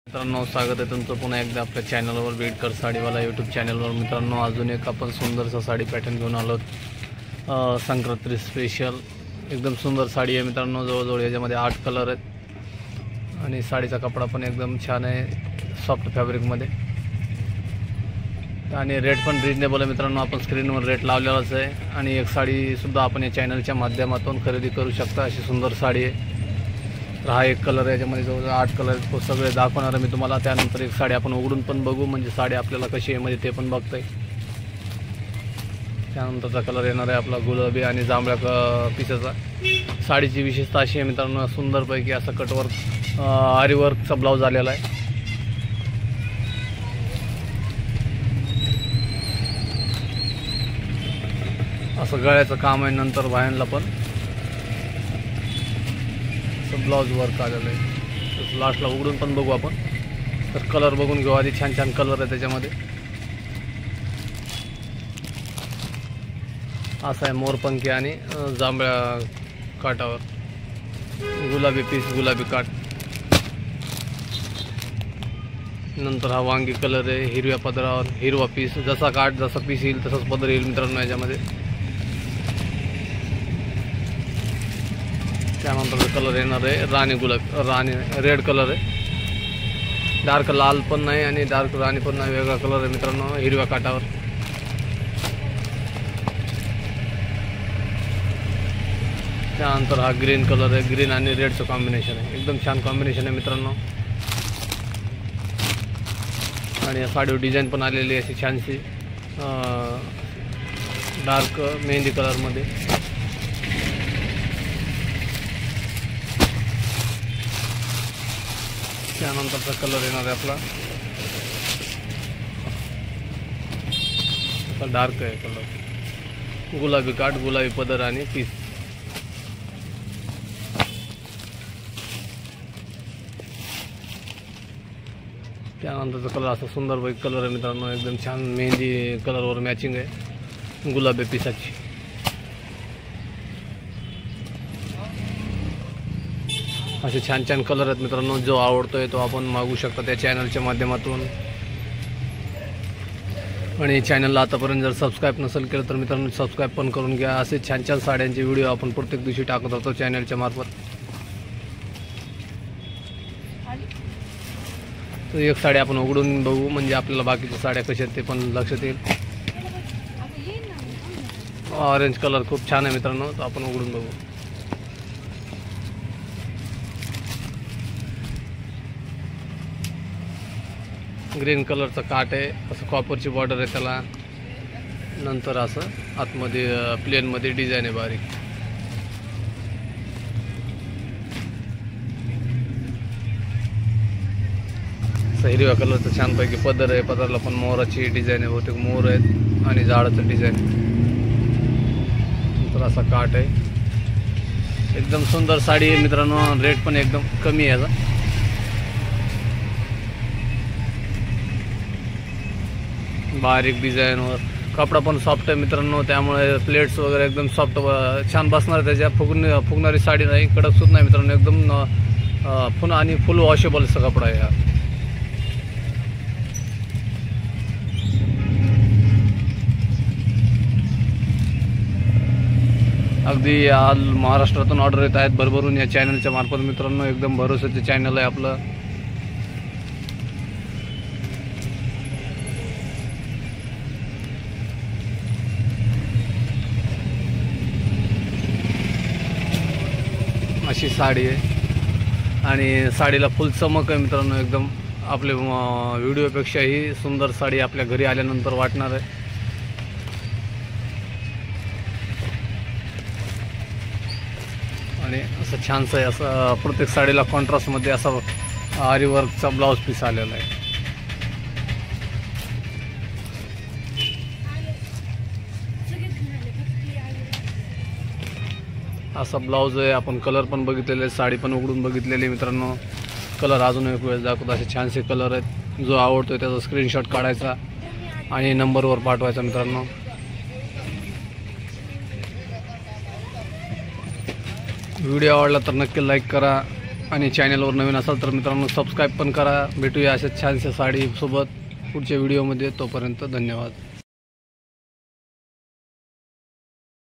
मित्रांनो, स्वागत आहे तुमचं पुन्हा एकदा आपल्या चॅनलवर बेडकर साडीवाला यूट्यूब चॅनलवर। मित्रांनो, अजून एक आपण सुंदरसा साडी पॅटर्न घेऊन आलो संक्रांती स्पेशल। एकदम सुंदर साडी आहे मित्रांनो, जवळजवळ याच्यामध्ये 8 कलर आहेत आणि साडीचा कपडा पण एकदम छान आहे, सॉफ्ट फॅब्रिकमध्ये आणि रेट पण रिजनेबल आहे मित्रांनो। आपण स्क्रीनवर रेट लावलेलाच आहे आणि एक साडीसुद्धा आपण या चॅनलच्या माध्यमातून खरेदी करू शकता। अशी सुंदर साडी आहे। तर हा एक कलर आहे, याच्यामध्ये जवळजवळ 8 कलर आहेत, तो सगळे दाखवणार आहे मी तुम्हाला। त्यानंतर एक साडी आपण उघडून पण बघू, म्हणजे साडी आपल्याला कशी आहे म्हणजे ते पण बघता येईल। त्यानंतरचा कलर येणार आहे आपला गुलाबी आणि जांभळ्या पिसाचा। साडीची विशेषता अशी आहे मित्रांनो, सुंदरपैकी असा कटवर्क आरीवर्कचा ब्लाऊज आलेला आहे। असं गळ्याचं काम आहे, नंतर बाह्यांना पण ब्लाउज वर्क आलेलं आहे। लास्टला उघडून पण बघू आपण। तर कलर बघून घेऊ आधी, छान छान कलर आहे त्याच्यामध्ये। असा आहे मोरपंखी आणि जांभळ्या काठावर गुलाबी पीस, गुलाबी काठ। नंतर हा वांगी कलर आहे, हिरव्या पदरावर हिरवा पीस, जसा काठ जसा पीस येईल तसाच पदर येईल मित्रांनो याच्यामध्ये। त्यानंतर कलर येणार आहे राणी राणी रेड कलर आहे, डार्क लाल पण नाही आणि डार्क राणी पण नाही, वेगळा कलर आहे मित्रांनो हिरव्या काठावर। त्यानंतर हा ग्रीन कलर आहे, ग्रीन आणि रेडचं कॉम्बिनेशन आहे, एकदम छान कॉम्बिनेशन आहे मित्रांनो। आणि या साडीवर डिझाईन पण आलेली आहे अशी छानशी डार्क मेहंदी कलरमध्ये। त्यानंतरचा कलर येणार आहे आपला डार्क आहे कलर, गुलाबी काठ, गुलाबी पदर आणि पीस। त्यानंतरचा कलर असा सुंदरपैकी कलर आहे मित्रांनो, एकदम छान मेहंदी कलरवर मॅचिंग आहे गुलाबी पिसाची। असे छान छान कलर आहेत मित्रांनो, जो आवडतोय तो आपण मागू शकता त्या चॅनलच्या माध्यमातून। आणि चॅनलला आतापर्यंत जर सबस्क्राईब नसेल केलं तर मित्रांनो सबस्क्राईब पण करून घ्या। असे छान छान साड्यांचे व्हिडिओ आपण प्रत्येक दिवशी टाकत राहतो चॅनलच्या मार्फत। तर एक साडी आपण उघडून बघू, म्हणजे आपल्याला बाकीच्या साड्या कशा आहेत ते पण लक्षात येईल। ऑरेंज कलर खूप छान आहे मित्रांनो, तो आपण उघडून बघू। ग्रीन कलरचा काठ आहे, असं कॉपरची बॉर्डर आहे त्याला। नंतर असं आतमध्ये प्लेनमध्ये डिझाईन आहे बारीक। हिरव्या कलरचं छानपैकी पदर आहे, पदरला पण मोराची डिझाईन आहे, बहुतेक मोर आहेत आणि झाडाचं डिझाईन। नंतर असा काठ आहे, एकदम सुंदर साडी आहे मित्रांनो, रेट पण एकदम कमी आहे याचा। बारीक डिझाईनवर कपडा पण सॉफ्ट आहे मित्रांनो, त्यामुळे प्लेट्स वगैरे एकदम सॉफ्ट छान बसणार। त्याच्या फुगणारी साडी नाही, कडक सुद्धा नाही मित्रांनो, एकदम आणि फुल वॉशेबल असा कपडा आहे हा। अगदी महाराष्ट्रातून ऑर्डर येत आहेत भरभरून या चॅनलच्या मार्फत मित्रांनो, एकदम भरोसाचं चॅनल आहे आपलं। अशी साडी आहे आणि साडीला फुल चमक आहे मित्रांनो, एकदम आपले व्हिडिओपेक्षाही सुंदर साडी आपल्या घरी आल्यानंतर वाटणार आहे। आणि असं छानसं आहे, असं प्रत्येक साडीला कॉन्ट्रास्टमध्ये असा आरीवर्कचा ब्लाऊज पीस आलेला आहे। असा ब्लाऊज आहे, आपण कलर पण बघितलेले, साडी पण उघडून बघितलेली मित्रांनो। कलर अजून एक वेळेस दाखवतो, असे छानसे कलर आहेत। जो आवडतोय त्याचा स्क्रीनशॉट काढायचा आणि नंबरवर पाठवायचा मित्रांनो। व्हिडिओ आवडला तर नक्की लाईक करा, आणि चॅनलवर नवीन असाल तर मित्रांनो सबस्क्राईब पण करा। भेटूया अशाच छानशा साडीसोबत पुढच्या व्हिडिओमध्ये। तोपर्यंत धन्यवाद।